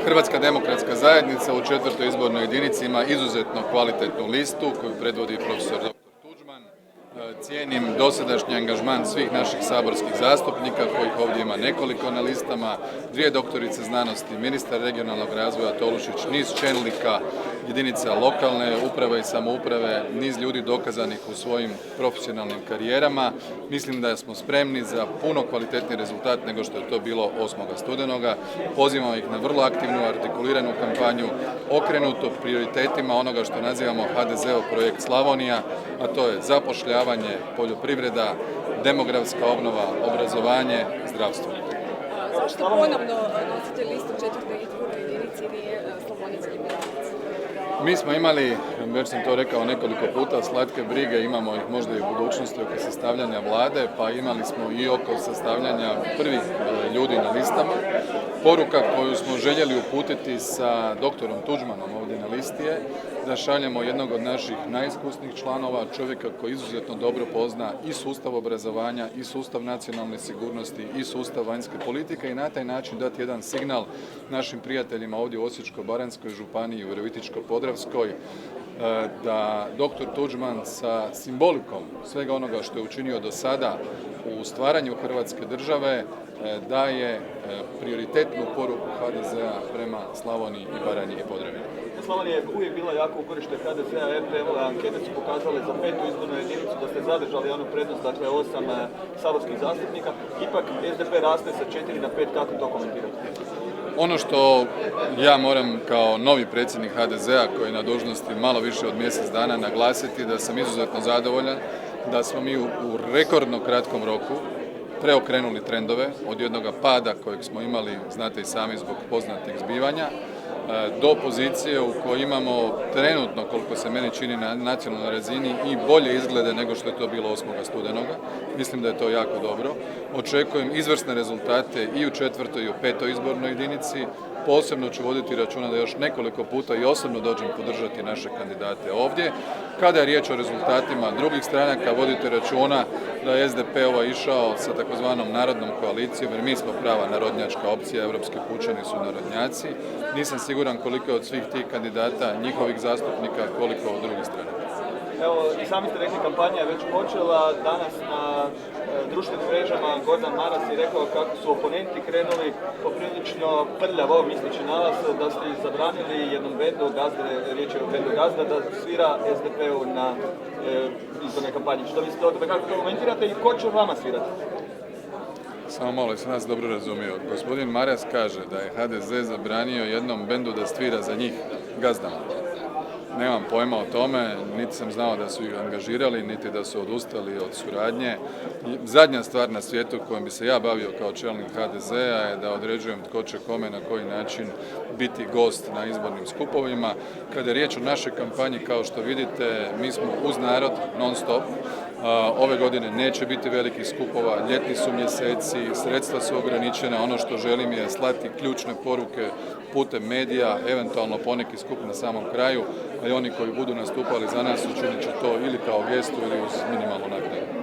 Hrvatska demokratska zajednica u 4. izbornoj jedinici ima izuzetno kvalitetnu listu koju predvodi profesor dr. Tuđman. Cijenim dosadašnji angažman svih naših saborskih zastupnika kojih ovdje ima nekoliko na listama, 2 doktorice znanosti, ministar regionalnog razvoja Tolušić, niz čelnika jedinica lokalne uprave i samouprave, niz ljudi dokazanih u svojim profesionalnim karijerama. Mislim da smo spremni za puno kvalitetni rezultat nego što je to bilo 8. studenoga. Pozivamo ih na vrlo aktivnu, artikuliranu kampanju, okrenuto prioritetima onoga što nazivamo HDZ-ov projekt Slavonija, a to je zapošljavanje, poljoprivreda, demografska obnova, obrazovanje, zdravstvo. Zašto ponovno nosite listu 4. izbornoj jedinici nije Slavonijski Mirovac? Mi smo imali, već sam to rekao nekoliko puta, slatke brige, imamo ih možda i u budućnosti oko sastavljanja vlade, pa imali smo i oko sastavljanja prvih ljudi na listama. Poruka koju smo željeli uputiti sa doktorom Tuđmanom ovdje na listi je da šaljemo jednog od naših najiskusnijih članova, čovjeka koji izuzetno dobro pozna i sustav obrazovanja, i sustav nacionalne sigurnosti, i sustav vanjske politike i na taj način dati jedan signal našim prijateljima ovdje u Osječko-baranjskoj županiji, u Virovitičko-podravskoj, da dr. Tuđman sa simbolikom svega onoga što je učinio do sada u stvaranju Hrvatske države daje prioritetnu poruku HDZ-a prema Slavoniji i Baranji i Podravini. Slavonija je uvijek bila jako u korište HDZ-a, RTL-ove ankete su pokazale za 5. izbornu jedinicu da ste zadržali onu prednost, dakle 8 saborskih zastupnika. Ipak SDP raste sa 4 na 5, kako to komentirate? Ono što ja moram kao novi predsjednik HDZ-a koji je na dužnosti malo više od mjesec dana naglasiti da sam izuzetno zadovoljan, da smo mi u rekordno kratkom roku preokrenuli trendove od jednoga pada kojeg smo imali, znate i sami zbog poznatih zbivanja, do pozicije u kojoj imamo trenutno, koliko se meni čini na nacionalnoj razini, i bolje izglede nego što je to bilo 8. studenoga. Mislim da je to jako dobro. Očekujem izvrsne rezultate i u 4. i u 5. izbornoj jedinici. Posebno ću voditi računa da još nekoliko puta i osobno dođem podržati naše kandidate ovdje. Kada je riječ o rezultatima drugih stranaka, vodite računa da je SDP-ova išao sa takozvanom narodnom koalicijom, jer mi smo prava narodnjačka opcija, evropski pučani su narodnjaci. Nisam siguran koliko je od svih tih kandidata, njihovih zastupnika, koliko od drugih stranaka. Evo, i sami ste rekli, kampanja je već počela. Danas na društvenim mrežama Gordan Maras je rekao kako su oponenti krenuli poprilično prljavo, misleći na vas, da ste ih zabranili jednom bendu, riječ je o bendu Gazda, da svira SDP-u na izbornoj kampanji. Što mislite o tome, kako to komentirate i ko će vama svirati? Samo malo, sam nas dobro razumio. Gospodin Maras kaže da je HDZ zabranio jednom bendu da svira za njih, Gazdama. Nemam pojma o tome, niti sam znao da su ih angažirali, niti da su odustali od suradnje. Zadnja stvar na svijetu kojom bi se ja bavio kao čelnik HDZ-a je da određujem tko će kome na koji način biti gost na izbornim skupovima. Kada je riječ o našoj kampanji, kao što vidite, mi smo uz narod non stop. Ove godine neće biti velikih skupova, ljetni su mjeseci, sredstva su ograničena. Ono što želim je slati ključne poruke putem medija, eventualno poneki skup na samom kraju, a i oni koji budu nastupali za nas učinit će to ili kao gestu ili uz minimalnu naknadu.